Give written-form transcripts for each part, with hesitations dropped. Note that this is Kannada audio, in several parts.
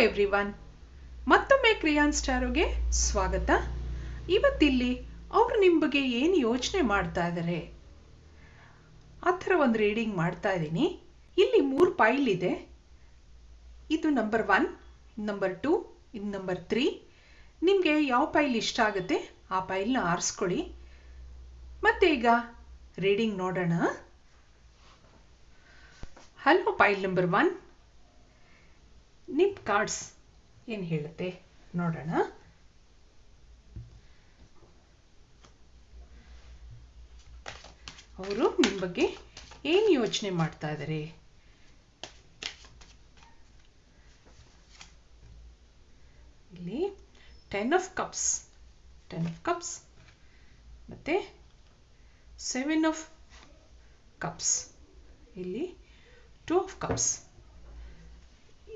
ಎವ್ರಿವನ್, ಮತ್ತೊಮ್ಮೆ ಕ್ರಿಯಾನ್ ಸ್ಟಾರೋಗೆ ಸ್ವಾಗತ. ಇವತ್ತಿಲ್ಲಿ ಅವರು ನಿಮ್ಮ ಬಗ್ಗೆ ಏನು ಯೋಚನೆ ಮಾಡ್ತಾ ಇದ್ದಾರೆ ಆ ಥರ ಒಂದು ರೀಡಿಂಗ್ ಮಾಡ್ತಾ ಇದ್ದೀನಿ. ಇಲ್ಲಿ 3 ಫೈಲ್ ಇದೆ. ಇದು ನಂಬರ್ 1, ನಂಬರ್ 2, ಇದು ನಂಬರ್ 3. ನಿಮಗೆ ಯಾವ ಫೈಲ್ ಇಷ್ಟ ಆಗುತ್ತೆ ಆ ಫೈಲ್ನ ಆರಿಸ್ಕೊಳ್ಳಿ. ಮತ್ತೆ ಈಗ ರೀಡಿಂಗ್ ನೋಡೋಣ. ಹಲೋ ಫೈಲ್ ನಂಬರ್ 1, ನಿಮ್ಮ ಕಾರ್ಡ್ಸ್ ಏನು ಹೇಳುತ್ತೆ ನೋಡೋಣ. ಅವರು ನಿಮ್ಮ ಬಗ್ಗೆ ಏನು ಯೋಚನೆ ಮಾಡ್ತಾ ಇದ್ದಾರೆ? ಇಲ್ಲಿ 10 ಆಫ್ ಕಪ್ಸ್ ಮತ್ತೆ 7 ಆಫ್ ಕಪ್ಸ್, ಇಲ್ಲಿ 2 ಆಫ್ ಕಪ್ಸ್.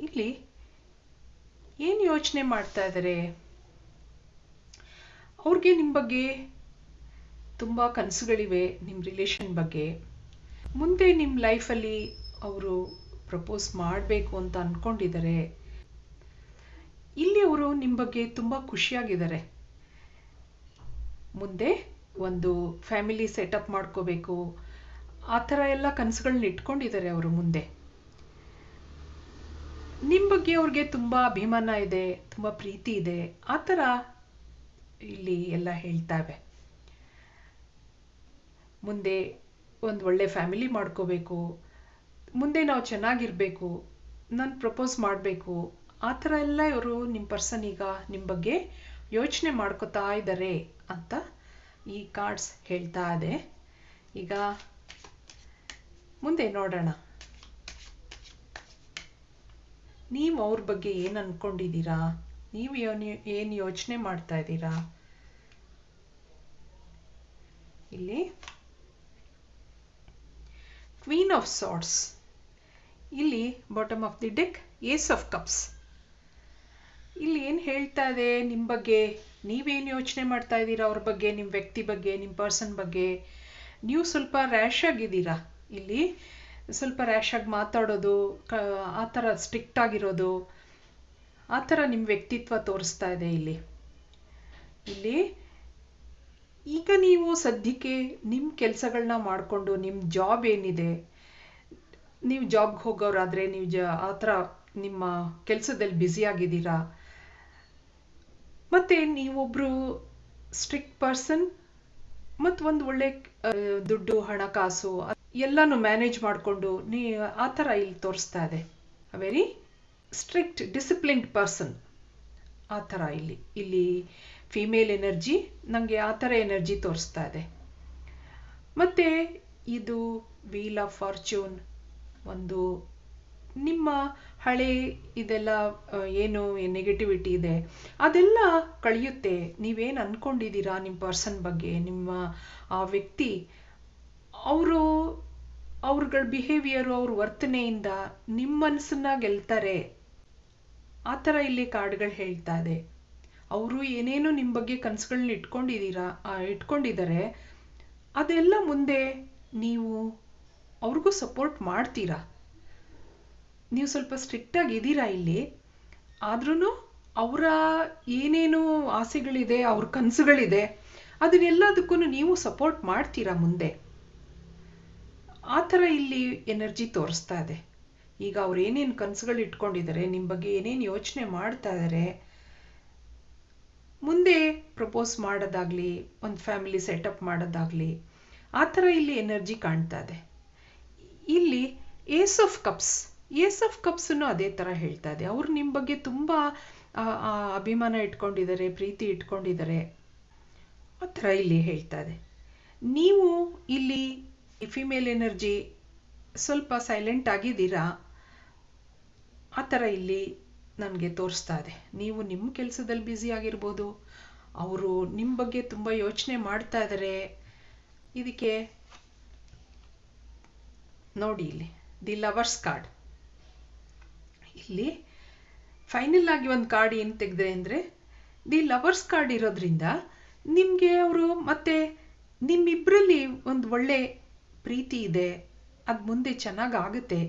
ಇಲ್ಲಿ ಏನು ಯೋಚನೆ ಮಾಡ್ತಾ ಇದ್ದಾರೆ? ಅವ್ರಿಗೆ ನಿಮ್ಮ ಬಗ್ಗೆ ತುಂಬ ಕನಸುಗಳಿವೆ, ನಿಮ್ಮ ರಿಲೇಷನ್ ಬಗ್ಗೆ. ಮುಂದೆ ನಿಮ್ಮ ಲೈಫಲ್ಲಿ ಅವರು ಪ್ರಪೋಸ್ ಮಾಡಬೇಕು ಅಂತ ಅಂದ್ಕೊಂಡಿದ್ದಾರೆ. ಇಲ್ಲಿ ಅವರು ನಿಮ್ಮ ಬಗ್ಗೆ ತುಂಬ ಖುಷಿಯಾಗಿದ್ದಾರೆ. ಮುಂದೆ ಒಂದು ಫ್ಯಾಮಿಲಿ ಸೆಟಪ್ ಮಾಡ್ಕೋಬೇಕು ಆ ಥರ ಎಲ್ಲ ಕನಸುಗಳನ್ನ ಇಟ್ಕೊಂಡಿದ್ದಾರೆ ಅವರು. ಮುಂದೆ ನಿಮ್ಮ ಬಗ್ಗೆ ಅವ್ರಿಗೆ ತುಂಬ ಅಭಿಮಾನ ಇದೆ, ತುಂಬ ಪ್ರೀತಿ ಇದೆ, ಆ ಥರ ಇಲ್ಲಿ ಎಲ್ಲ ಹೇಳ್ತಾವೆ. ಮುಂದೆ ಒಂದು ಒಳ್ಳೆ ಫ್ಯಾಮಿಲಿ ಮಾಡ್ಕೋಬೇಕು, ಮುಂದೆ ನಾವು ಚೆನ್ನಾಗಿರಬೇಕು, ನಾನು ಪ್ರಪೋಸ್ ಮಾಡಬೇಕು, ಆ ಥರ ಎಲ್ಲ ಇವರು ನಿಮ್ಮ ಪರ್ಸನ್ ಈಗ ನಿಮ್ಮ ಬಗ್ಗೆ ಯೋಚನೆ ಮಾಡ್ಕೋತಾ ಇದ್ದಾರೆ ಅಂತ ಈ ಕಾರ್ಡ್ಸ್ ಹೇಳ್ತಾ ಇದೆ. ಈಗ ಮುಂದೆ ನೋಡೋಣ, ನೀವು ಅವ್ರ ಬಗ್ಗೆ ಏನು ಅಂದ್ಕೊಂಡಿದ್ದೀರಾ? ನೀವು ಏನು ಯೋಚನೆ ಮಾಡ್ತಾ ಇದ್ದೀರಾ? ಇಲ್ಲಿ ಕ್ವೀನ್ ಆಫ್ ಸಾರ್ಡ್ಸ್, ಇಲ್ಲಿ bottom of the deck ace of cups. ಇಲ್ಲಿ ಏನು ಹೇಳ್ತಾ ಇದೆ ನಿಮ್ಮ ಬಗ್ಗೆ? ನೀವೇನು ಯೋಚನೆ ಮಾಡ್ತಾ ಇದ್ದೀರಾ ಅವ್ರ ಬಗ್ಗೆ, ನಿಮ್ಮ ವ್ಯಕ್ತಿ ಬಗ್ಗೆ, ನಿಮ್ಮ ಪರ್ಸನ್ ಬಗ್ಗೆ? ನೀವು ಸ್ವಲ್ಪ ರ್ಯಾಶ್ ಆಗಿದ್ದೀರಾ. ಇಲ್ಲಿ ಸ್ವಲ್ಪ ರ್ಯಾಶ್ ಆಗಿ ಮಾತಾಡೋದು, ಆ ಥರ ಸ್ಟ್ರಿಕ್ಟ್ ಆಗಿರೋದು, ಆ ಥರ ನಿಮ್ಮ ವ್ಯಕ್ತಿತ್ವ ತೋರಿಸ್ತಾ ಇದೆ ಇಲ್ಲಿ ಈಗ ನೀವು ಸದ್ಯಕ್ಕೆ ನಿಮ್ಮ ಕೆಲಸಗಳನ್ನ ಮಾಡಿಕೊಂಡು, ನಿಮ್ಮ ಜಾಬ್ ಏನಿದೆ, ನೀವು ಜಾಬ್ಗೆ ಹೋಗೋರಾದರೆ ನೀವು ಆ ಥರ ನಿಮ್ಮ ಕೆಲಸದಲ್ಲಿ ಬ್ಯುಸಿಯಾಗಿದ್ದೀರಾ. ಮತ್ತು ನೀವೊಬ್ಬರು ಸ್ಟ್ರಿಕ್ಟ್ ಪರ್ಸನ್ ಮತ್ತು ಒಂದು ಒಳ್ಳೆ ದುಡ್ಡು, ಹಣಕಾಸು ಎಲ್ಲನೂ ಮ್ಯಾನೇಜ್ ಮಾಡಿಕೊಂಡು ಆ ಥರ ಇಲ್ಲಿ ತೋರಿಸ್ತಾ ಇದೆ. ವೆರಿ ಸ್ಟ್ರಿಕ್ಟ್ ಡಿಸಿಪ್ಲಿನ್ಡ್ ಪರ್ಸನ್ ಆ ಥರ ಇಲ್ಲಿ ಫಿಮೇಲ್ ಎನರ್ಜಿ, ನನಗೆ ಆ ಥರ ಎನರ್ಜಿ ತೋರಿಸ್ತಾ ಇದೆ. ಮತ್ತು ಇದು ವೀಲ್ ಆಫ್ ಫಾರ್ಚೂನ್, ಒಂದು ನಿಮ್ಮ ಹಳೆ ಇದೆಲ್ಲ ಏನು ನೆಗೆಟಿವಿಟಿ ಇದೆ ಅದೆಲ್ಲ ಕಳೆಯುತ್ತೆ. ನೀವೇನು ಅಂದ್ಕೊಂಡಿದ್ದೀರಾ ನಿಮ್ಮ ಪರ್ಸನ್ ಬಗ್ಗೆ, ನಿಮ್ಮ ಆ ವ್ಯಕ್ತಿ, ಅವ್ರಗಳ ಬಿಹೇವಿಯರು, ಅವ್ರ ವರ್ತನೆಯಿಂದ ನಿಮ್ಮ ಮನಸ್ಸನ್ನ ಗೆಲ್ತಾರೆ. ಆ ಥರ ಇಲ್ಲಿ ಕಾರ್ಡ್ಗಳು ಹೇಳ್ತಾ ಇದೆ. ಅವರು ಏನೇನು ನಿಮ್ಮ ಬಗ್ಗೆ ಕನಸುಗಳನ್ನ ಇಟ್ಕೊಂಡಿದ್ದಾರೆ, ಅದೆಲ್ಲ ಮುಂದೆ ನೀವು ಅವ್ರಿಗೂ ಸಪೋರ್ಟ್ ಮಾಡ್ತೀರಾ. ನೀವು ಸ್ವಲ್ಪ ಸ್ಟ್ರಿಕ್ಟಾಗಿ ಇದ್ದೀರಾ ಇಲ್ಲಿ, ಆದ್ರೂ ಅವರ ಏನೇನು ಆಸೆಗಳಿದೆ, ಅವ್ರ ಕನಸುಗಳಿದೆ, ಅದನ್ನೆಲ್ಲದಕ್ಕೂ ನೀವು ಸಪೋರ್ಟ್ ಮಾಡ್ತೀರಾ ಮುಂದೆ. ಆ ಥರ ಇಲ್ಲಿ ಎನರ್ಜಿ ತೋರಿಸ್ತಾ ಇದೆ. ಈಗ ಅವ್ರು ಏನೇನು ಕನಸುಗಳು ಇಟ್ಕೊಂಡಿದ್ದಾರೆ, ನಿಮ್ಮ ಬಗ್ಗೆ ಏನೇನು ಯೋಚನೆ ಮಾಡ್ತಾ ಇದ್ದಾರೆ, ಮುಂದೆ ಪ್ರಪೋಸ್ ಮಾಡೋದಾಗ್ಲಿ, ಒಂದು ಫ್ಯಾಮಿಲಿ ಸೆಟಪ್ ಮಾಡೋದಾಗ್ಲಿ, ಆ ಥರ ಇಲ್ಲಿ ಎನರ್ಜಿ ಕಾಣ್ತಾ ಇದೆ. ಇಲ್ಲಿ ಏಸ್ ಆಫ್ ಕಪ್ಸನ್ನು ಅದೇ ಥರ ಹೇಳ್ತಾ ಇದೆ. ಅವರು ನಿಮ್ಮ ಬಗ್ಗೆ ತುಂಬ ಅಭಿಮಾನ ಇಟ್ಕೊಂಡಿದ್ದಾರೆ, ಪ್ರೀತಿ ಇಟ್ಕೊಂಡಿದ್ದಾರೆ, ಆ ಥರ ಇಲ್ಲಿ ಹೇಳ್ತಾ ಇದೆ. ನೀವು ಇಲ್ಲಿ ಫಿಮೇಲ್ ಎನರ್ಜಿ ಸ್ವಲ್ಪ ಸೈಲೆಂಟ್ ಆಗಿದ್ದೀರಾ, ಆ ಥರ ಇಲ್ಲಿ ನನಗೆ ತೋರಿಸ್ತಾ ಇದೆ. ನೀವು ನಿಮ್ಮ ಕೆಲಸದಲ್ಲಿ ಬ್ಯುಸಿ ಆಗಿರ್ಬೋದು, ಅವರು ನಿಮ್ಮ ಬಗ್ಗೆ ತುಂಬ ಯೋಚನೆ ಮಾಡ್ತಾ ಇದ್ದಾರೆ. ಇದಕ್ಕೆ ನೋಡಿ ಇಲ್ಲಿ ದಿ ಲವರ್ಸ್ ಕಾರ್ಡ್. ಇಲ್ಲಿ ಫೈನಲ್ ಆಗಿ ಒಂದು ಕಾರ್ಡ್ ಏನು ತೆಗೆದ್ರೆ ಅಂದರೆ ದಿ ಲವರ್ಸ್ ಕಾರ್ಡ್ ಇರೋದ್ರಿಂದ ನಿಮಗೆ ಅವರು ಮತ್ತೆ ನಿಮ್ಮಿಬ್ಬರಲ್ಲಿ ಒಂದು ಒಳ್ಳೆ ಪ್ರೀತಿ ಇದೆ, ಅದು ಮುಂದೆ ಚೆನ್ನಾಗಾಗುತ್ತೆ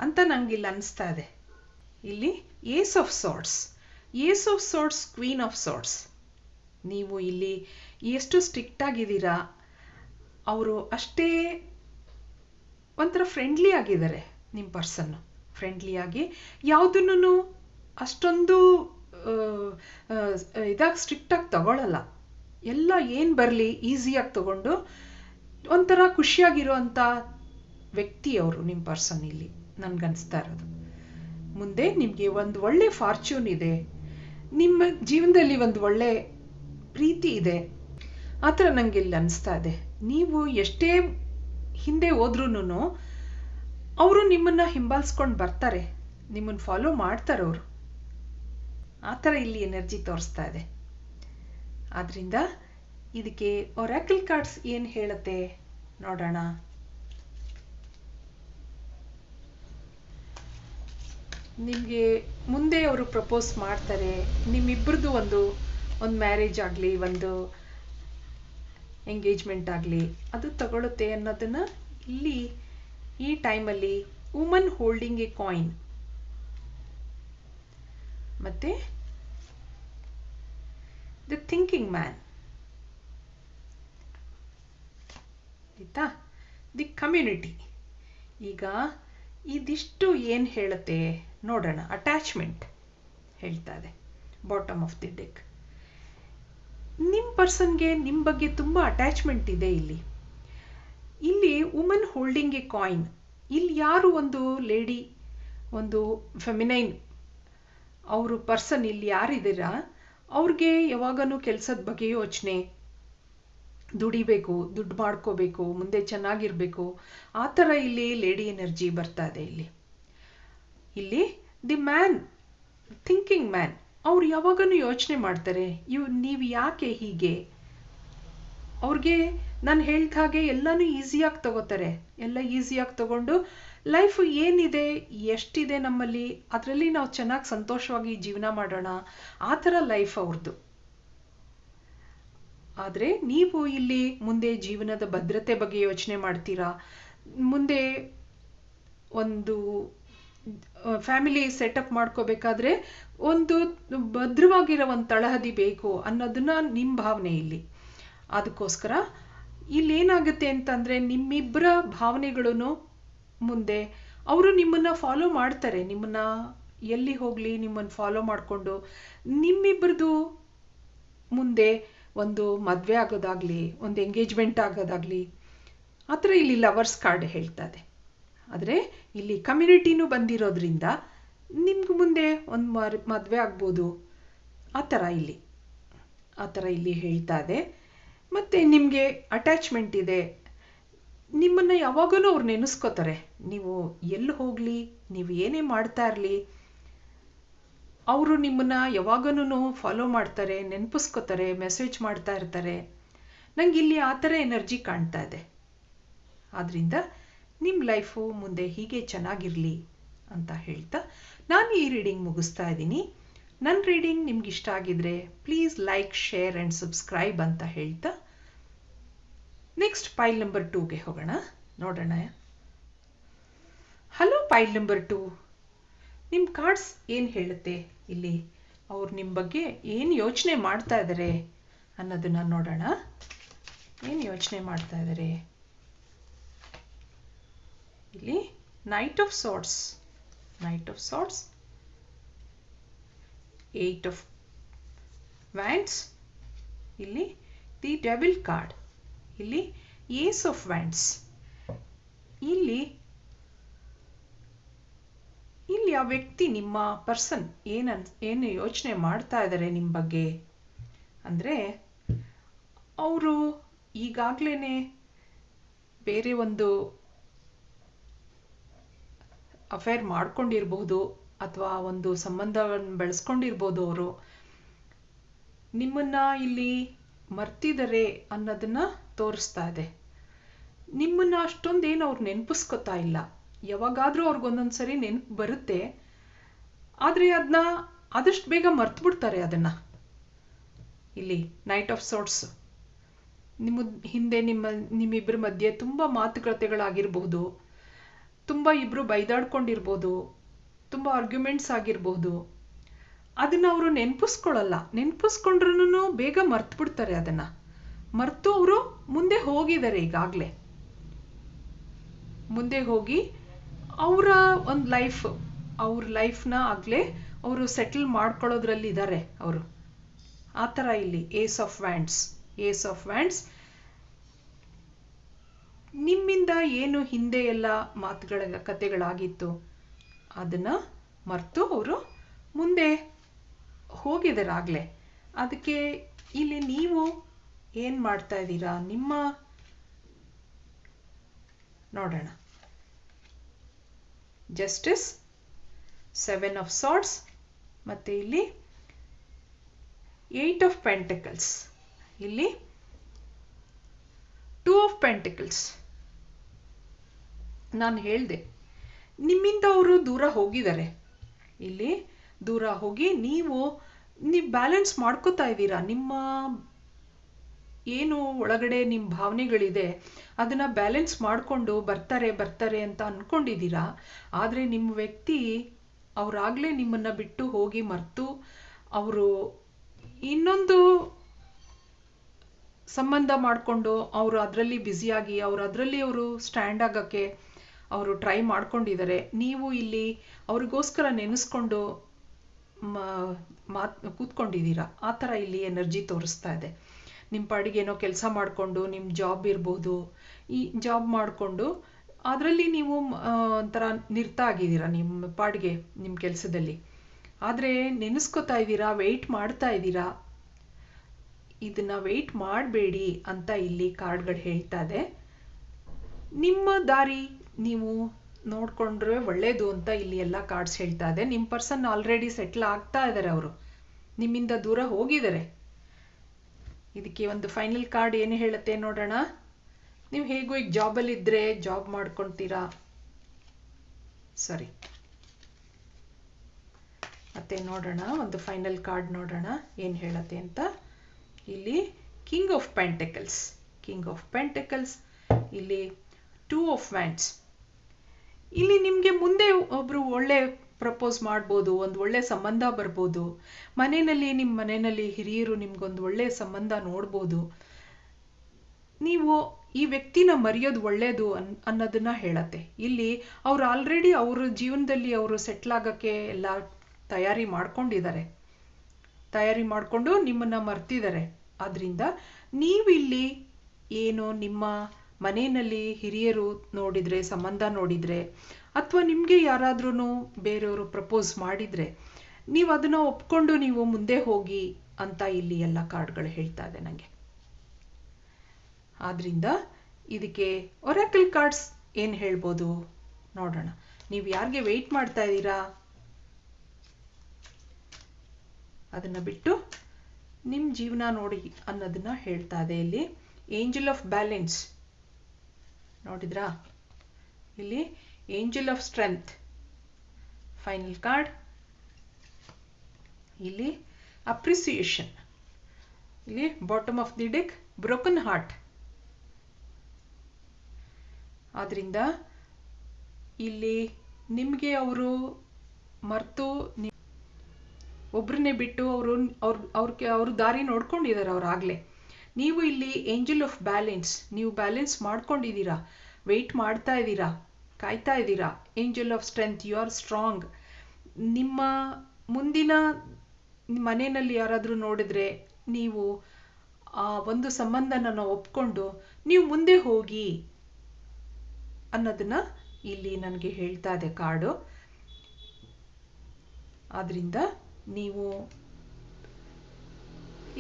ಅಂತ ನಂಗೆ ಇಲ್ಲಿ ಅನಿಸ್ತಾ ಇದೆ. ಇಲ್ಲಿ ace of swords. Ace of swords, queen of swords. ನೀವು ಇಲ್ಲಿ ಎಷ್ಟು ಸ್ಟ್ರಿಕ್ಟ್ ಆಗಿದ್ದೀರಾ, ಅವರು ಅಷ್ಟೇ ಒಂಥರ ಫ್ರೆಂಡ್ಲಿ ಆಗಿದ್ದಾರೆ. ನಿಮ್ಮ ಪರ್ಸನ್ ಫ್ರೆಂಡ್ಲಿ ಆಗಿ ಯಾವುದನ್ನು ಅಷ್ಟೊಂದು ಇದಾಗಿ ಸ್ಟ್ರಿಕ್ಟಾಗಿ ತಗೊಳ್ಳಲ್ಲ. ಎಲ್ಲ ಏನು ಬರಲಿ ಈಸಿಯಾಗಿ ತಗೊಂಡು ಒಂಥರ ಖುಷಿಯಾಗಿರೋಂಥ ವ್ಯಕ್ತಿ ಅವರು ನಿಮ್ಮ ಪರ್ಸನ್ ಇಲ್ಲಿ ನನಗನ್ನಿಸ್ತಾ ಇರೋದು. ಮುಂದೆ ನಿಮಗೆ ಒಂದು ಒಳ್ಳೆ ಫಾರ್ಚೂನ್ ಇದೆ, ನಿಮ್ಮ ಜೀವನದಲ್ಲಿ ಒಂದು ಒಳ್ಳೆ ಪ್ರೀತಿ ಇದೆ, ಆ ಥರ ನನಗೆ ಇಲ್ಲಿ ಅನಿಸ್ತಾ ಇದೆ. ನೀವು ಎಷ್ಟೇ ಹಿಂದೆ ಹೋದ್ರೂ ಅವರು ನಿಮ್ಮನ್ನು ಹಿಂಬಾಲಿಸ್ಕೊಂಡು ಬರ್ತಾರೆ, ನಿಮ್ಮನ್ನು ಫಾಲೋ ಮಾಡ್ತಾರೆ ಅವರು. ಆ ಥರ ಇಲ್ಲಿ ಎನರ್ಜಿ ತೋರಿಸ್ತಾ ಇದೆ. ಆದ್ದರಿಂದ ಇದಕ್ಕೆ ಒರಾಕಲ್ ಕಾರ್ಡ್ಸ್ ಏನು ಹೇಳುತ್ತೆ ನೋಡೋಣ. ನಿಮಗೆ ಮುಂದೆ ಅವರು ಪ್ರಪೋಸ್ ಮಾಡ್ತಾರೆ, ನಿಮ್ಮಿಬ್ಬರದು ಒಂದು ಮ್ಯಾರೇಜ್ ಆಗಲಿ, ಒಂದು ಎಂಗೇಜ್ಮೆಂಟ್ ಆಗಲಿ ಅದು ತಗೊಳುತ್ತೆ ಅನ್ನೋದನ್ನು ಇಲ್ಲಿ ಈ ಟೈಮಲ್ಲಿ ವುಮನ್ ಹೋಲ್ಡಿಂಗ್ ಎ ಕಾಯಿನ್ ಮತ್ತೆ ದ ಥಿಂಕಿಂಗ್ ಮ್ಯಾನ್, ಆಯ್ತಾ, ದಿ ಕಮ್ಯುನಿಟಿ. ಈಗ ಇದಿಷ್ಟು ಏನು ಹೇಳುತ್ತೆ ನೋಡೋಣ. ಅಟ್ಯಾಚ್ಮೆಂಟ್ ಹೇಳ್ತಾ ಇದೆ ಬಾಟಮ್ ಆಫ್ ದಿ ಡೆಕ್. ನಿಮ್ಮ ಪರ್ಸನ್ಗೆ ನಿಮ್ಮ ಬಗ್ಗೆ ತುಂಬ ಅಟ್ಯಾಚ್ಮೆಂಟ್ ಇದೆ ಇಲ್ಲಿ. ಇಲ್ಲಿ ವುಮನ್ ಹೋಲ್ಡಿಂಗ್ ಎ ಕಾಯಿನ್, ಇಲ್ಲಿ ಯಾರು ಒಂದು ಲೇಡಿ, ಒಂದು ಫೆಮಿನೈನ್ ಅವರು ಪರ್ಸನ್ ಇಲ್ಲಿ ಯಾರಿದ್ದೀರಾ ಅವ್ರಿಗೆ ಯಾವಾಗನೂ ಕೆಲಸದ ಬಗ್ಗೆ ಯೋಚನೆ, ದುಡಿಬೇಕು, ದುಡ್ಡು ಮಾಡ್ಕೋಬೇಕು, ಮುಂದೆ ಚೆನ್ನಾಗಿರ್ಬೇಕು, ಆ ಥರ ಇಲ್ಲಿ ಲೇಡಿ ಎನರ್ಜಿ ಬರ್ತಾ ಇದೆ ಇಲ್ಲಿ ದಿ ಮ್ಯಾನ್, ಥಿಂಕಿಂಗ್ ಮ್ಯಾನ್, ಅವ್ರು ಯಾವಾಗನೂ ಯೋಚನೆ ಮಾಡ್ತಾರೆ, ನೀವು ಯಾಕೆ ಹೀಗೆ. ಅವ್ರಿಗೆ ನಾನು ಹೇಳಿದ ಹಾಗೆ ಎಲ್ಲನೂ ಈಸಿಯಾಗಿ ತಗೋತಾರೆ. ಎಲ್ಲ ಈಸಿಯಾಗಿ ತಗೊಂಡು ಲೈಫ್ ಏನಿದೆ, ಎಷ್ಟಿದೆ ನಮ್ಮಲ್ಲಿ, ಅದರಲ್ಲಿ ನಾವು ಚೆನ್ನಾಗಿ ಸಂತೋಷವಾಗಿ ಜೀವನ ಮಾಡೋಣ, ಆ ಥರ ಲೈಫ್ ಅವ್ರದ್ದು. ಆದರೆ ನೀವು ಇಲ್ಲಿ ಮುಂದೆ ಜೀವನದ ಭದ್ರತೆ ಬಗ್ಗೆ ಯೋಚನೆ ಮಾಡ್ತೀರಾ, ಮುಂದೆ ಒಂದು ಫ್ಯಾಮಿಲಿ ಸೆಟಪ್ ಮಾಡ್ಕೋಬೇಕಾದ್ರೆ ಒಂದು ಭದ್ರವಾಗಿರೋ ಒಂದು ತಳಹದಿ ಬೇಕು ಅನ್ನೋದನ್ನ ನಿಮ್ಮ ಭಾವನೆ ಇಲ್ಲಿ. ಅದಕ್ಕೋಸ್ಕರ ಇಲ್ಲೇನಾಗುತ್ತೆ ಅಂತಂದರೆ ನಿಮ್ಮಿಬ್ಬರ ಭಾವನೆಗಳನ್ನು ಮುಂದೆ ಅವರು ನಿಮ್ಮನ್ನು ಫಾಲೋ ಮಾಡ್ತಾರೆ. ನಿಮ್ಮನ್ನು ಎಲ್ಲಿ ಹೋಗಲಿ ನಿಮ್ಮನ್ನು ಫಾಲೋ ಮಾಡಿಕೊಂಡು ನಿಮ್ಮಿಬ್ಬರದು ಮುಂದೆ ಒಂದು ಮದುವೆ ಆಗೋದಾಗಲಿ, ಒಂದು ಎಂಗೇಜ್ಮೆಂಟ್ ಆಗೋದಾಗಲಿ, ಆ ಥರ ಇಲ್ಲಿ ಲವರ್ಸ್ ಕಾರ್ಡ್ ಹೇಳ್ತಾ ಇದೆ. ಆದರೆ ಇಲ್ಲಿ ಕಮ್ಯುನಿಟಿನೂ ಬಂದಿರೋದ್ರಿಂದ ನಿಮ್ಗೆ ಮುಂದೆ ಒಂದು ಮದುವೆ ಆಗ್ಬೋದು, ಆ ಥರ ಇಲ್ಲಿ ಹೇಳ್ತಾ ಇದೆ. ಮತ್ತು ನಿಮಗೆ ಅಟ್ಯಾಚ್ಮೆಂಟ್ ಇದೆ, ನಿಮ್ಮನ್ನು ಯಾವಾಗಲೂ ಅವ್ರು ನೆನೆಸ್ಕೋತಾರೆ. ನೀವು ಎಲ್ಲಿ ಹೋಗಲಿ, ನೀವು ಏನೇ ಮಾಡ್ತಾ ಇರಲಿ, ಅವರು ನಿಮ್ಮನ್ನು ಯಾವಾಗನೂ ಫಾಲೋ ಮಾಡ್ತಾರೆ, ನೆನಪಿಸ್ಕೋತಾರೆ, ಮೆಸೇಜ್ ಮಾಡ್ತಾ ಇರ್ತಾರೆ. ನಂಗೆ ಇಲ್ಲಿ ಆ ಥರ ಎನರ್ಜಿ ಕಾಣ್ತಾ ಇದೆ. ಆದ್ದರಿಂದ ನಿಮ್ಮ ಲೈಫು ಮುಂದೆ ಹೀಗೆ ಚೆನ್ನಾಗಿರಲಿ ಅಂತ ಹೇಳ್ತಾ ನಾನು ಈ ರೀಡಿಂಗ್ ಮುಗಿಸ್ತಾ ಇದ್ದೀನಿ. ನನ್ನ ರೀಡಿಂಗ್ ನಿಮ್ಗೆ ಇಷ್ಟ ಆಗಿದ್ರೆ please like, share and subscribe ಅಂತ ಹೇಳ್ತಾ ನೆಕ್ಸ್ಟ್ ಪೈಲ್ ನಂಬರ್ 2ಗೆ ಹೋಗೋಣ, ನೋಡೋಣ. ಹಲೋ ಪೈಲ್ ನಂಬರ್ 2, ನಿಮ್ಮ ಕಾರ್ಡ್ಸ್ ಏನು ಹೇಳುತ್ತೆ ಇಲ್ಲಿ, ಅವ್ರು ನಿಮ್ಮ ಬಗ್ಗೆ ಏನು ಯೋಚನೆ ಮಾಡ್ತಾ ಇದ್ದಾರೆ ಅನ್ನೋದನ್ನ ನೋಡೋಣ. ಏನು ಯೋಚನೆ ಮಾಡ್ತಾ ಇದ್ದಾರೆ ಇಲ್ಲಿ. Knight of swords, eight of wands, ಇಲ್ಲಿ ದಿ ಡೆವಿಲ್ ಕಾರ್ಡ್, ಇಲ್ಲಿ ಏಸ್ ಆಫ್ ವ್ಯಾಂಡ್ಸ್. ಇಲ್ಲಿ ಆ ವ್ಯಕ್ತಿ, ನಿಮ್ಮ ಪರ್ಸನ್ ಏನು ಯೋಚನೆ ಮಾಡ್ತಾ ಇದ್ದಾರೆ ನಿಮ್ಮ ಬಗ್ಗೆ ಅಂದರೆ, ಅವರು ಈಗಾಗಲೇ ಬೇರೆ ಒಂದು ಅಫೇರ್ ಮಾಡ್ಕೊಂಡಿರ್ಬೋದು ಅಥವಾ ಒಂದು ಸಂಬಂಧವನ್ನು ಬೆಳೆಸ್ಕೊಂಡಿರ್ಬೋದು. ಅವರು ನಿಮ್ಮನ್ನು ಇಲ್ಲಿ ಮರ್ತಿದ್ದಾರೆ ಅನ್ನೋದನ್ನ ತೋರಿಸ್ತಾ ಇದೆ. ನಿಮ್ಮನ್ನು ಅಷ್ಟೊಂದೇನು ಅವ್ರು ನೆನಪಿಸ್ಕೊತಾ ಇಲ್ಲ. ಯಾವಾಗಾದರೂ ಅವ್ರಿಗೊಂದೊಂದು ಸರಿ ನೆನಪು ಬರುತ್ತೆ, ಆದರೆ ಅದನ್ನ ಆದಷ್ಟು ಬೇಗ ಮರ್ತು ಬಿಡ್ತಾರೆ ಅದನ್ನು. ಇಲ್ಲಿ ನೈಟ್ ಆಫ್ ಸಾರ್ಟ್ಸ್, ಹಿಂದೆ ನಿಮ್ಮಿಬ್ಬರ ಮಧ್ಯೆ ತುಂಬ ಮಾತುಕತೆಗಳಾಗಿರ್ಬೋದು, ತುಂಬ ಇಬ್ಬರು ಬೈದಾಡ್ಕೊಂಡಿರ್ಬೋದು, ತುಂಬ ಆರ್ಗ್ಯುಮೆಂಟ್ಸ್ ಆಗಿರಬಹುದು. ಅದನ್ನ ಅವರು ನೆನಪಿಸ್ಕೊಳ್ಳಲ್ಲ. ನೆನಪಿಸ್ಕೊಂಡ್ರೂ ಬೇಗ ಮರ್ತು ಬಿಡ್ತಾರೆ. ಅದನ್ನ ಮರ್ತು ಅವರು ಮುಂದೆ ಹೋಗಿದ್ದಾರೆ. ಈಗಾಗಲೇ ಮುಂದೆ ಹೋಗಿ ಅವರ ಒಂದು ಅವ್ರ ಲೈಫ್ನ ಆಗಲೇ ಅವರು ಸೆಟಲ್ ಮಾಡ್ಕೊಳ್ಳೋದ್ರಲ್ಲಿ ಇದ್ದಾರೆ ಅವರು. ಆ ಥರ ಇಲ್ಲಿ ಏಸ್ ಆಫ್ ವ್ಯಾಂಡ್ಸ್ ನಿಮ್ಮಿಂದ ಏನು ಹಿಂದೆ ಎಲ್ಲ ಕತೆಗಳಾಗಿತ್ತು ಅದನ್ನ ಮರ್ತು ಅವರು ಮುಂದೆ ಹೋಗಿದ್ದಾರೆ ಆಗಲೇ. ಅದಕ್ಕೆ ಇಲ್ಲಿ ನೀವು ಏನು ಮಾಡ್ತಾ ಇದ್ದೀರಾ ನಿಮ್ಮ ನೋಡೋಣ. ಜಸ್ಟಿಸ್, 7 ಆಫ್ ಸಾರ್ಡ್ಸ್, ಮತ್ತೆ ಇಲ್ಲಿ 8 ಆಫ್ ಪೆಂಟಿಕಲ್ಸ್, ಇಲ್ಲಿ 2 ಆಫ್ ಪೆಂಟಿಕಲ್ಸ್. ನಾನು ಹೇಳಿದೆ ನಿಮ್ಮಿಂದ ಅವರು ದೂರ ಹೋಗಿದ್ದಾರೆ. ಇಲ್ಲಿ ದೂರ ಹೋಗಿ ನೀವು ಬ್ಯಾಲೆನ್ಸ್ ಮಾಡ್ಕೋತಾ ಇದ್ದೀರಾ. ನಿಮ್ಮ ಏನು ಒಳಗಡೆ ನಿಮ್ಮ ಭಾವನೆಗಳಿದೆ ಅದನ್ನ ಬ್ಯಾಲೆನ್ಸ್ ಮಾಡಿಕೊಂಡು ಬರ್ತಾರೆ ಅಂತ ಅನ್ಕೊಂಡಿದ್ದೀರಾ. ಆದರೆ ನಿಮ್ಮ ವ್ಯಕ್ತಿ ಅವರಾಗಲೇ ನಿಮ್ಮನ್ನ ಬಿಟ್ಟು ಹೋಗಿ ಮರ್ತು ಅವರು ಇನ್ನೊಂದು ಸಂಬಂಧ ಮಾಡಿಕೊಂಡು ಅವರು ಅದರಲ್ಲಿ ಬ್ಯುಸಿಯಾಗಿ ಅವರು ಸ್ಟ್ಯಾಂಡ್ ಆಗೋಕ್ಕೆ ಅವರು ಟ್ರೈ ಮಾಡ್ಕೊಂಡಿದ್ದಾರೆ. ನೀವು ಇಲ್ಲಿ ಅವ್ರಿಗೋಸ್ಕರ ನೆನೆಸ್ಕೊಂಡು ಕೂತ್ಕೊಂಡಿದ್ದೀರಾ. ಆ ಥರ ಇಲ್ಲಿ ಎನರ್ಜಿ ತೋರಿಸ್ತಾ ಇದೆ. ನಿಮ್ಮ ಪಾಡಿಗೆ ಏನೋ ಕೆಲಸ ಮಾಡಿಕೊಂಡು ನಿಮ್ಮ ಜಾಬ್ ಇರ್ಬೋದು, ಈ ಜಾಬ್ ಮಾಡಿಕೊಂಡು ಅದರಲ್ಲಿ ನೀವು ಒಂಥರ ನಿರ್ತಾ ಆಗಿದ್ದೀರಾ ನಿಮ್ಮ ಪಾಡಿಗೆ ನಿಮ್ಮ ಕೆಲಸದಲ್ಲಿ. ಆದರೆ ನೆನೆಸ್ಕೋತಾ ಇದ್ದೀರಾ, ವೆಯ್ಟ್ ಮಾಡ್ತಾ ಇದ್ದೀರಾ. ಇದನ್ನ ವೆಯ್ಟ್ ಮಾಡಬೇಡಿ ಅಂತ ಇಲ್ಲಿ ಕಾರ್ಡ್ಗಳು ಹೇಳ್ತಾ ಇದೆ. ನಿಮ್ಮ ದಾರಿ ನೀವು ನೋಡ್ಕೊಂಡ್ರೆ ಒಳ್ಳೇದು ಅಂತ ಇಲ್ಲಿ ಎಲ್ಲ ಕಾರ್ಡ್ಸ್ ಹೇಳ್ತಾ ಇದೆ. ನಿಮ್ಮ ಪರ್ಸನ್ ಆಲ್ರೆಡಿ ಸೆಟ್ಲ್ ಆಗ್ತಾ ಇದ್ದಾರೆ. ಅವರು ನಿಮ್ಮಿಂದ ದೂರ ಹೋಗಿದ್ದಾರೆ. ಇದಕ್ಕೆ ಒಂದು ಫೈನಲ್ ಕಾರ್ಡ್ ಏನು ಹೇಳುತ್ತೆ ನೋಡೋಣ. ನೀವು ಹೇಗೂ ಈಗ ಜಾಬಲ್ಲಿ ಇದ್ರೆ ಜಾಬ್ ಮಾಡ್ಕೊಳ್ತೀರಾ. ಮತ್ತೆ ನೋಡೋಣ ಒಂದು ಫೈನಲ್ ಕಾರ್ಡ್ ನೋಡೋಣ ಏನು ಹೇಳುತ್ತೆ ಅಂತ. ಇಲ್ಲಿ ಕಿಂಗ್ ಆಫ್ ಪೆಂಟಿಕಲ್ಸ್, ಇಲ್ಲಿ 2 ಆಫ್ ವ್ಯಾಂಡ್ಸ್. ಇಲ್ಲಿ ನಿಮಗೆ ಮುಂದೆ ಒಬ್ರು ಒಳ್ಳೆ ಪ್ರಪೋಸ್ ಮಾಡ್ಬೋದು, ಒಂದು ಒಳ್ಳೆ ಸಂಬಂಧ ಬರ್ಬೋದು. ನಿಮ್ಮ ಮನೆಯಲ್ಲಿ ಹಿರಿಯರು ನಿಮ್ಗೊಂದು ಒಳ್ಳೆ ಸಂಬಂಧ ನೋಡ್ಬೋದು. ನೀವು ಈ ವ್ಯಕ್ತಿನ ಮರೆಯೋದು ಒಳ್ಳೇದು ಅನ್ನೋದನ್ನ ಹೇಳತ್ತೆ. ಇಲ್ಲಿ ಅವ್ರು ಆಲ್ರೆಡಿ ಅವ್ರ ಜೀವನದಲ್ಲಿ ಅವರು ಸೆಟ್ಲ್ ಆಗೋಕ್ಕೆ ಎಲ್ಲ ತಯಾರಿ ಮಾಡ್ಕೊಂಡು ನಿಮ್ಮನ್ನ ಮರ್ತಿದ್ದಾರೆ. ಆದ್ರಿಂದ ನೀವಿಲ್ಲಿ ಏನು ನಿಮ್ಮ ಮನೆಯಲ್ಲಿ ಹಿರಿಯರು ನೋಡಿದ್ರೆ, ಸಂಬಂಧ ನೋಡಿದ್ರೆ, ಅಥವಾ ನಿಮಗೆ ಯಾರಾದ್ರೂ ಬೇರೆಯವರು ಪ್ರಪೋಸ್ ಮಾಡಿದ್ರೆ ನೀವು ಅದನ್ನ ಒಪ್ಕೊಂಡು ನೀವು ಮುಂದೆ ಹೋಗಿ ಅಂತ ಇಲ್ಲಿ ಎಲ್ಲ ಕಾರ್ಡ್ಗಳು ಹೇಳ್ತಾ ಇದೆ ನನಗೆ. ಆದ್ರಿಂದ ಇದಕ್ಕೆ ಒರಾಕಲ್ ಕಾರ್ಡ್ಸ್ ಏನು ಹೇಳ್ಬೋದು ನೋಡೋಣ. ನೀವು ಯಾರಿಗೆ ವೆಯ್ಟ್ ಮಾಡ್ತಾ ಇದ್ದೀರಾ ಅದನ್ನ ಬಿಟ್ಟು ನಿಮ್ಮ ಜೀವನ ನೋಡಿ ಅನ್ನೋದನ್ನ ಹೇಳ್ತಾ ಇದೆ. ಇಲ್ಲಿ ಏಂಜಲ್ ಆಫ್ ಬ್ಯಾಲೆನ್ಸ್ ನೋಡಿದ್ರಾ. ಇಲ್ಲಿ angel of strength final card. ಇಲ್ಲಿ ಅಪ್ರಿಸಿಯೇಷನ್. ಇಲ್ಲಿ bottom of the deck broken heart. ಆದ್ರಿಂದ ಇಲ್ಲಿ ನಿಮಗೆ ಅವರು ಮರ್ತು ಒಬ್ರನ್ನೇ ಬಿಟ್ಟು ಅವ್ರ ದಾರಿ ನೋಡ್ಕೊಂಡಿದ್ದಾರೆ ಅವರಾಗಲೇ. ನೀವು ಇಲ್ಲಿ ಏಂಜಲ್ ಆಫ್ ಬ್ಯಾಲೆನ್ಸ್, ನೀವು ಬ್ಯಾಲೆನ್ಸ್ ಮಾಡ್ಕೊಂಡಿದ್ದೀರಾ, ವೆಯ್ಟ್ ಮಾಡ್ತಾ ಇದ್ದೀರಾ, ಕಾಯ್ತಾ ಇದ್ದೀರಾ. Angel of strength, you are strong. ನಿಮ್ಮ ಮುಂದಿನ ಮನೆಯಲ್ಲಿ ಯಾರಾದರೂ ನೋಡಿದ್ರೆ ನೀವು ಆ ಒಂದು ಸಂಬಂಧನ ಒಪ್ಕೊಂಡು ನೀವು ಮುಂದೆ ಹೋಗಿ ಅನ್ನೋದನ್ನ ಇಲ್ಲಿ ನನಗೆ ಹೇಳ್ತಾ ಇದೆ ಕಾರ್ಡು. ಆದ್ರಿಂದ ನೀವು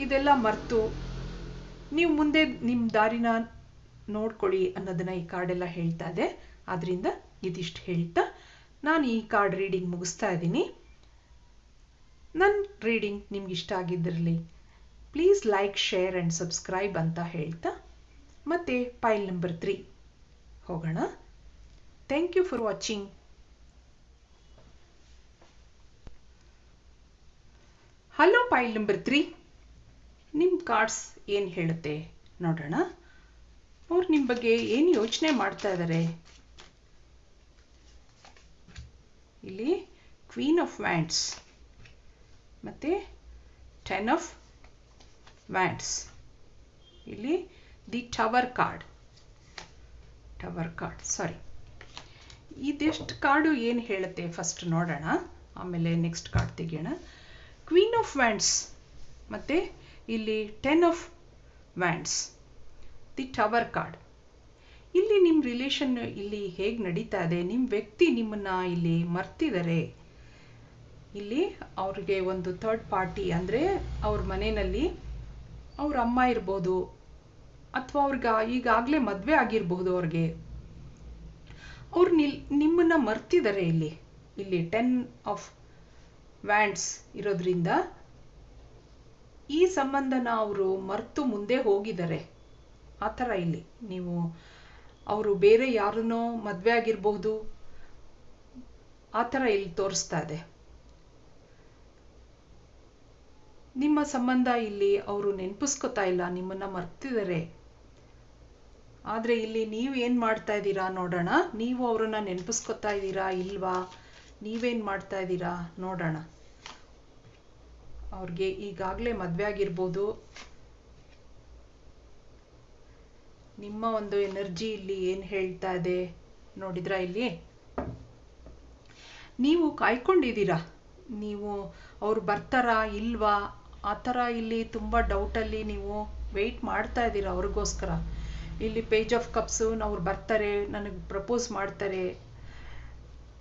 ಇದೆಲ್ಲ ಮರ್ತು ನೀವು ಮುಂದೆ ನಿಮ್ಮ ದಾರಿನ ನೋಡ್ಕೊಳ್ಳಿ ಅನ್ನೋದನ್ನ ಈ ಕಾರ್ಡೆಲ್ಲ ಹೇಳ್ತಾ ಇದೆ. ಆದ್ರಿಂದ ಇದಿಷ್ಟು ಹೇಳ್ತಾ ನಾನು ಈ ಕಾರ್ಡ್ ರೀಡಿಂಗ್ ಮುಗಿಸ್ತಾ ಇದ್ದೀನಿ. ನನ್ನ ರೀಡಿಂಗ್ ನಿಮ್ಗೆ ಇಷ್ಟ ಆಗಿದ್ದಿರಲಿ please like, share and subscribe ಅಂತ ಹೇಳ್ತಾ ಮತ್ತೆ ಪೈಲ್ ನಂಬರ್ 3 ಹೋಗೋಣ. Thank you for watching. Hello pile number 3, ನಿಮ್ಮ ಕಾರ್ಡ್ಸ್ ಏನು ಹೇಳುತ್ತೆ ನೋಡೋಣ. ಅವ್ರು ನಿಮ್ಮ ಬಗ್ಗೆ ಏನು ಯೋಚನೆ ಮಾಡ್ತಾ ಇದ್ದಾರೆ. ಇಲ್ಲಿ ಕ್ವೀನ್ ಆಫ್ ವ್ಯಾಂಡ್ಸ್ ಮತ್ತು 10 ಆಫ್ ವ್ಯಾಂಡ್ಸ್. ಇಲ್ಲಿ ದಿ ಟವರ್ ಕಾರ್ಡ್ ಸಾರಿ. ಇದೆಷ್ಟು ಕಾರ್ಡು ಏನು ಹೇಳುತ್ತೆ ಫಸ್ಟ್ ನೋಡೋಣ, ಆಮೇಲೆ ನೆಕ್ಸ್ಟ್ ಕಾರ್ಡ್ ತೆಗೆಯೋಣ. ಕ್ವೀನ್ ಆಫ್ ವ್ಯಾಂಡ್ಸ್ ಮತ್ತು ಇಲ್ಲಿ 10 of wands, the tower card. ಇಲ್ಲಿ ನಿಮ್ಮ ರಿಲೇಷನ್ ಇಲ್ಲಿ ಹೇಗೆ ನಡೀತಾ ಇದೆ, ನಿಮ್ಮ ವ್ಯಕ್ತಿ ನಿಮ್ಮನ್ನು ಇಲ್ಲಿ ಮರ್ತಿದ್ದಾರೆ. ಇಲ್ಲಿ ಅವ್ರಿಗೆ ಒಂದು ಥರ್ಡ್ ಪಾರ್ಟಿ ಅಂದರೆ ಅವ್ರ ಮನೆಯಲ್ಲಿ ಅವ್ರ ಅಮ್ಮ ಇರ್ಬೋದು, ಅಥವಾ ಅವ್ರಿಗೆ ಈಗಾಗಲೇ ಮದುವೆ ಆಗಿರಬಹುದು. ಅವ್ರು ನಿಮ್ಮನ್ನು ಮರ್ತಿದ್ದಾರೆ. ಇಲ್ಲಿ 10 ಆಫ್ ವ್ಯಾಂಡ್ಸ್ ಇರೋದ್ರಿಂದ ಈ ಸಂಬಂಧನ ಅವರು ಮರ್ತು ಮುಂದೆ ಹೋಗಿದ್ದಾರೆ. ಆ ಥರ ಇಲ್ಲಿ ನೀವು ಅವರು ಬೇರೆ ಯಾರನ್ನೋ ಮದುವೆ ಆಗಿರಬಹುದು, ಆ ಥರ ಇಲ್ಲಿ ತೋರಿಸ್ತಾ ಇದೆ. ನಿಮ್ಮ ಸಂಬಂಧ ಇಲ್ಲಿ ಅವರು ನೆನಪಿಸ್ಕೊತಾ ಇಲ್ಲ, ನಿಮ್ಮನ್ನ ಮರ್ತಿದ್ದಾರೆ. ಆದರೆ ಇಲ್ಲಿ ನೀವು ಏನು ಮಾಡ್ತಾ ಇದ್ದೀರಾ ನೋಡೋಣ. ನೀವು ಅವರನ್ನ ನೆನಪಿಸ್ಕೊತಾ ಇದ್ದೀರಾ ಇಲ್ವಾ, ನೀವೇನು ಮಾಡ್ತಾ ಇದ್ದೀರಾ ನೋಡೋಣ. ಅವ್ರಿಗೆ ಈಗಾಗಲೇ ಮದುವೆ ಆಗಿರ್ಬೋದು. ನಿಮ್ಮ ಒಂದು ಎನರ್ಜಿ ಇಲ್ಲಿ ಏನು ಹೇಳ್ತಾ ಇದೆ ನೋಡಿದ್ರಾ, ಇಲ್ಲಿ ನೀವು ಕಾಯ್ಕೊಂಡಿದ್ದೀರಾ. ನೀವು ಅವ್ರು ಬರ್ತಾರಾ ಇಲ್ವಾ ಆ ಥರ ಇಲ್ಲಿ ತುಂಬ ಡೌಟಲ್ಲಿ ನೀವು ವೆಯ್ಟ್ ಮಾಡ್ತಾ ಇದ್ದೀರಾ ಅವ್ರಿಗೋಸ್ಕರ. ಇಲ್ಲಿ ಪೇಜ್ ಆಫ್ ಕಪ್ಸು, ಅವ್ರು ಬರ್ತಾರೆ, ನನಗೆ ಪ್ರಪೋಸ್ ಮಾಡ್ತಾರೆ,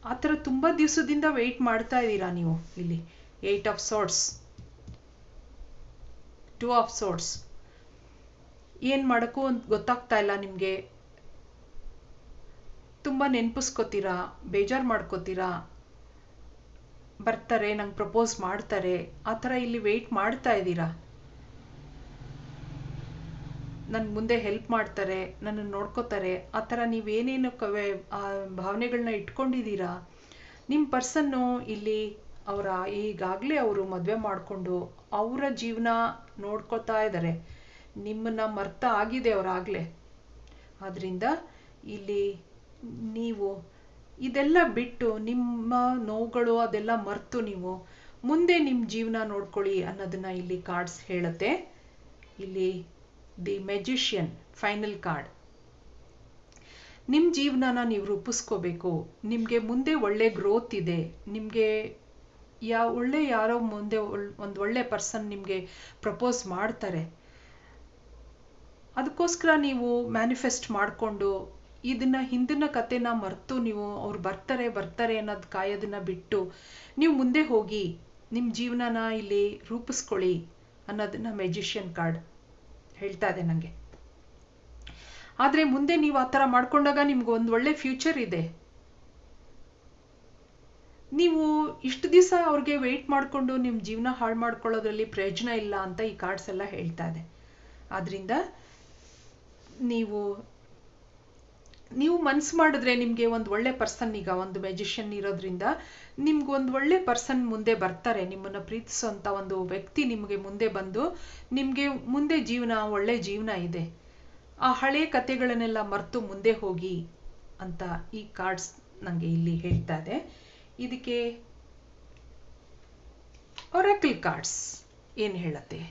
ಆ ಥರ ತುಂಬ ದಿವಸದಿಂದ ವೆಯ್ಟ್ ಮಾಡ್ತಾ ಇದ್ದೀರಾ ನೀವು. ಇಲ್ಲಿ 8 ಆಫ್ ಸೋರ್ಡ್ಸ್, 2 ಆಫ್ ಸೋರ್ಡ್ಸ್. ಏನು ಮಾಡೋಕ್ಕೂ ಅಂತ ಗೊತ್ತಾಗ್ತಾ ಇಲ್ಲ ನಿಮಗೆ. ತುಂಬ ನೆನಪಿಸ್ಕೋತೀರಾ, ಬೇಜಾರು ಮಾಡ್ಕೋತೀರಾ. ಬರ್ತಾರೆ, ನಂಗೆ ಪ್ರಪೋಸ್ ಮಾಡ್ತಾರೆ, ಆ ಥರ ಇಲ್ಲಿ ವೆಯ್ಟ್ ಮಾಡ್ತಾ ಇದ್ದೀರಾ. ನನ್ಗೆ ಮುಂದೆ ಹೆಲ್ಪ್ ಮಾಡ್ತಾರೆ, ನನ್ನನ್ನು ನೋಡ್ಕೋತಾರೆ, ಆ ಥರ ನೀವೇನೇನು ಭಾವನೆಗಳನ್ನ ಇಟ್ಕೊಂಡಿದ್ದೀರಾ. ನಿಮ್ಮ ಪರ್ಸನ್ನು ಇಲ್ಲಿ ಈಗಾಗಲೇ ಅವರು ಮದುವೆ ಮಾಡಿಕೊಂಡು ಅವರ ಜೀವನ ನೋಡ್ಕೋತಾ ಇದ್ದಾರೆ. ನಿಮ್ಮನ್ನು ಮರ್ತ ಆಗಿದೆ ಅವರಾಗಲೇ. ಆದ್ದರಿಂದ ಇಲ್ಲಿ ನೀವು ಇದೆಲ್ಲ ಬಿಟ್ಟು ನಿಮ್ಮ ನೋವುಗಳು ಅದೆಲ್ಲ ಮರೆತು ನೀವು ಮುಂದೆ ನಿಮ್ಮ ಜೀವನ ನೋಡ್ಕೊಳ್ಳಿ ಅನ್ನೋದನ್ನ ಇಲ್ಲಿ ಕಾರ್ಡ್ಸ್ ಹೇಳುತ್ತೆ. ಇಲ್ಲಿ ದಿ ಮ್ಯಾಜಿಷಿಯನ್ ಫೈನಲ್ ಕಾರ್ಡ್. ನಿಮ್ಮ ಜೀವನನ ನೀವು ರೂಪಿಸ್ಕೋಬೇಕು. ನಿಮಗೆ ಮುಂದೆ ಒಳ್ಳೆ ಗ್ರೋತ್ ಇದೆ. ನಿಮಗೆ ಯಾರೋ ಮುಂದೆ ಒಂದು ಒಳ್ಳೆ ಪರ್ಸನ್ ನಿಮಗೆ ಪ್ರಪೋಸ್ ಮಾಡ್ತಾರೆ. ಅದಕ್ಕೋಸ್ಕರ ನೀವು ಮ್ಯಾನಿಫೆಸ್ಟ್ ಮಾಡಿಕೊಂಡು ಇದನ್ನ ಹಿಂದಿನ ಕಥೆನ ಮರೆತು ನೀವು ಅವ್ರು ಬರ್ತಾರೆ ಅನ್ನೋದು ಕಾಯೋದನ್ನ ಬಿಟ್ಟು ನೀವು ಮುಂದೆ ಹೋಗಿ ನಿಮ್ಮ ಜೀವನನ ಇಲ್ಲಿ ರೂಪಿಸ್ಕೊಳ್ಳಿ ಅನ್ನೋದನ್ನ ಮ್ಯಾಜಿಷಿಯನ್ ಕಾರ್ಡ್ ಹೇಳ್ತಾ ಇದೆ ನನಗೆ. ಆದರೆ ಮುಂದೆ ನೀವು ಆ ಥರ ಮಾಡ್ಕೊಂಡಾಗ ನಿಮ್ಗೆ ಒಂದು ಒಳ್ಳೆ ಫ್ಯೂಚರ್ ಇದೆ. ನೀವು ಇಷ್ಟು ದಿವಸ ಅವ್ರಿಗೆ ವೆಯ್ಟ್ ಮಾಡಿಕೊಂಡು ನಿಮ್ಮ ಜೀವನ ಹಾಳು ಮಾಡ್ಕೊಳ್ಳೋದ್ರಲ್ಲಿ ಪ್ರಯೋಜನ ಇಲ್ಲ ಅಂತ ಈ ಕಾರ್ಡ್ಸ್ ಎಲ್ಲ ಹೇಳ್ತಾ ಇದೆ. ಆದ್ರಿಂದ ನೀವು ಮನ್ಸು ಮಾಡಿದ್ರೆ ನಿಮಗೆ ಒಂದು ಒಳ್ಳೆ ಪರ್ಸನ್, ಈಗ ಒಂದು ಮ್ಯಾಜಿಷಿಯನ್ ಇರೋದ್ರಿಂದ ನಿಮ್ಗೆ ಒಂದು ಒಳ್ಳೆ ಪರ್ಸನ್ ಮುಂದೆ ಬರ್ತಾರೆ. ನಿಮ್ಮನ್ನು ಪ್ರೀತಿಸೋಂಥ ಒಂದು ವ್ಯಕ್ತಿ ನಿಮಗೆ ಮುಂದೆ ಬಂದು ನಿಮಗೆ ಮುಂದೆ ಒಳ್ಳೆ ಜೀವನ ಇದೆ. ಆ ಹಳೆ ಕಥೆಗಳನ್ನೆಲ್ಲ ಮರೆತು ಮುಂದೆ ಹೋಗಿ ಅಂತ ಈ ಕಾರ್ಡ್ಸ್ ನನಗೆ ಇಲ್ಲಿ ಹೇಳ್ತಾ ಇದೆ. ಇದಕ್ಕೆ ಒರಾಕಲ್ ಕಾರ್ಡ್ಸ್ ಏನು ಹೇಳುತ್ತೆ?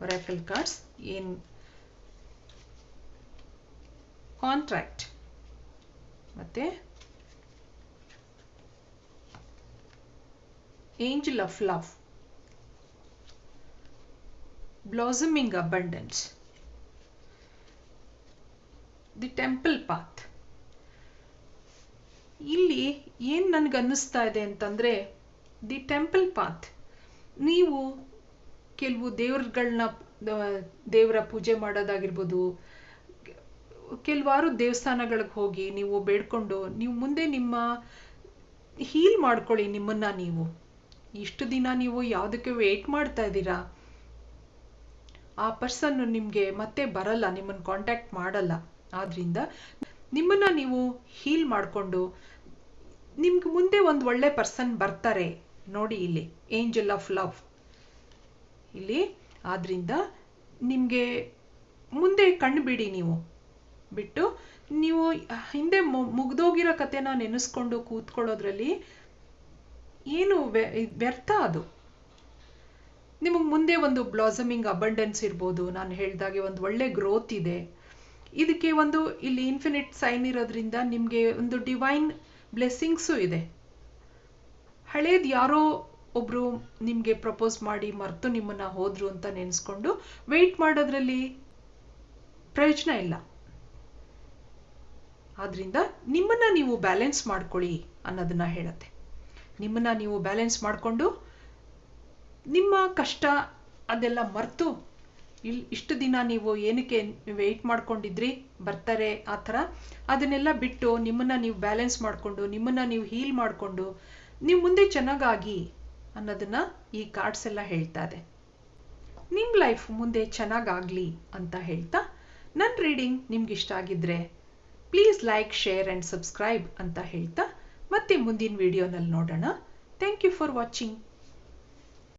ಒರಾಕಲ್ ಕಾರ್ಡ್ಸ್ ಏನು? ಕಾಂಟ್ರಾಕ್ಟ್ ಮತ್ತೆ angel of love, blossoming abundance, the temple path. ಇಲ್ಲಿ ಏನು ನನಗೆ ಅನ್ನಿಸ್ತಾ ಇದೆ ಅಂತಂದರೆ, ದಿ ಟೆಂಪಲ್ ಪಾತ್, ನೀವು ಕೆಲವು ದೇವರ ಪೂಜೆ ಮಾಡೋದಾಗಿರ್ಬೋದು, ಕೆಲವಾರು ದೇವಸ್ಥಾನಗಳಿಗೆ ಹೋಗಿ ನೀವು ಬೇಡ್ಕೊಂಡು ನೀವು ಮುಂದೆ ನಿಮ್ಮ ಹೀಲ್ ಮಾಡ್ಕೊಳ್ಳಿ. ನಿಮ್ಮನ್ನ ನೀವು ಇಷ್ಟು ದಿನ ನೀವು ಯಾವುದಕ್ಕೆ ವೇಟ್ ಮಾಡ್ತಾ ಇದ್ದೀರಾ, ಆ ಪರ್ಸನ್ ನಿಮಗೆ ಮತ್ತೆ ಬರಲ್ಲ, ನಿಮ್ಮನ್ನು ಕಾಂಟ್ಯಾಕ್ಟ್ ಮಾಡಲ್ಲ. ಆದ್ರಿಂದ ನಿಮ್ಮನ್ನ ನೀವು ಹೀಲ್ ಮಾಡಿಕೊಂಡು ನಿಮ್ಗೆ ಮುಂದೆ ಒಂದು ಒಳ್ಳೆ ಪರ್ಸನ್ ಬರ್ತಾರೆ ನೋಡಿ. ಇಲ್ಲಿ ಏಂಜಲ್ ಆಫ್ ಲವ್ ಇಲ್ಲಿ. ಆದ್ರಿಂದ ನಿಮಗೆ ಮುಂದೆ ಕಣ್ಣು ಬಿಡಿ, ನೀವು ಬಿಟ್ಟು ನೀವು ಹಿಂದೆ ಮುಗ್ದೋಗಿರೋ ಕಥೆನ ನೆನೆಸ್ಕೊಂಡು ಕೂತ್ಕೊಳ್ಳೋದ್ರಲ್ಲಿ ಏನು ವ್ಯರ್ಥ ಅದು. ನಿಮಗೆ ಮುಂದೆ ಒಂದು ಬ್ಲಾಸಮಿಂಗ್ ಅಬಂಡೆನ್ಸ್ ಇರ್ಬೋದು, ನಾನು ಹೇಳಿದಾಗೆ ಒಂದು ಒಳ್ಳೆ ಗ್ರೋತ್ ಇದೆ. ಇದಕ್ಕೆ ಒಂದು ಇಲ್ಲಿ ಇನ್ಫಿನಿಟ್ ಸೈನ್ ಇರೋದ್ರಿಂದ ನಿಮಗೆ ಒಂದು ಡಿವೈನ್ ಬ್ಲೆಸ್ಸಿಂಗ್ಸು ಇದೆ. ಹಳೇದು ಯಾರೋ ಒಬ್ರು ನಿಮಗೆ ಪ್ರಪೋಸ್ ಮಾಡಿ ಮರೆತು ನಿಮ್ಮನ್ನ ಹೋದ್ರು ಅಂತ ನೆನೆಸ್ಕೊಂಡು ವೆಯ್ಟ್ ಮಾಡೋದ್ರಲ್ಲಿ ಪ್ರಯೋಜನ ಇಲ್ಲ. ಆದ್ರಿಂದ ನಿಮ್ಮನ್ನ ನೀವು ಬ್ಯಾಲೆನ್ಸ್ ಮಾಡ್ಕೊಳ್ಳಿ ಅನ್ನೋದನ್ನ ಹೇಳುತ್ತೆ. ನಿಮ್ಮನ್ನ ನೀವು ಬ್ಯಾಲೆನ್ಸ್ ಮಾಡಿಕೊಂಡು ನಿಮ್ಮ ಕಷ್ಟ ಅದೆಲ್ಲ ಮರೆತು ಇಷ್ಟು ದಿನ ನೀವು ಏನಕ್ಕೆ ವೆಯ್ಟ್ ಮಾಡ್ಕೊಂಡಿದ್ರಿ ಬರ್ತಾರೆ ಆ ಥರ ಅದನ್ನೆಲ್ಲ ಬಿಟ್ಟು ನಿಮ್ಮನ್ನ ನೀವು ಬ್ಯಾಲೆನ್ಸ್ ಮಾಡಿಕೊಂಡು ನಿಮ್ಮನ್ನ ನೀವು ಹೀಲ್ ಮಾಡಿಕೊಂಡು ನೀವು ಮುಂದೆ ಚೆನ್ನಾಗಾಗಿ ಅನ್ನೋದನ್ನ ಈ ಕಾರ್ಡ್ಸ್ ಎಲ್ಲ ಹೇಳ್ತಾ ಇದೆ. ನಿಮ್ಮ ಲೈಫ್ ಮುಂದೆ ಚೆನ್ನಾಗಾಗ್ಲಿ ಅಂತ ಹೇಳ್ತಾ ನನ್ನ ರೀಡಿಂಗ್ ನಿಮ್ಗೆ ಇಷ್ಟ ಆಗಿದ್ರೆ please like, share and subscribe ಅಂತ ಹೇಳ್ತಾ ಮತ್ತೆ ಮುಂದಿನ ವಿಡಿಯೋನಲ್ಲಿ ನೋಡೋಣ. Thank you for watching.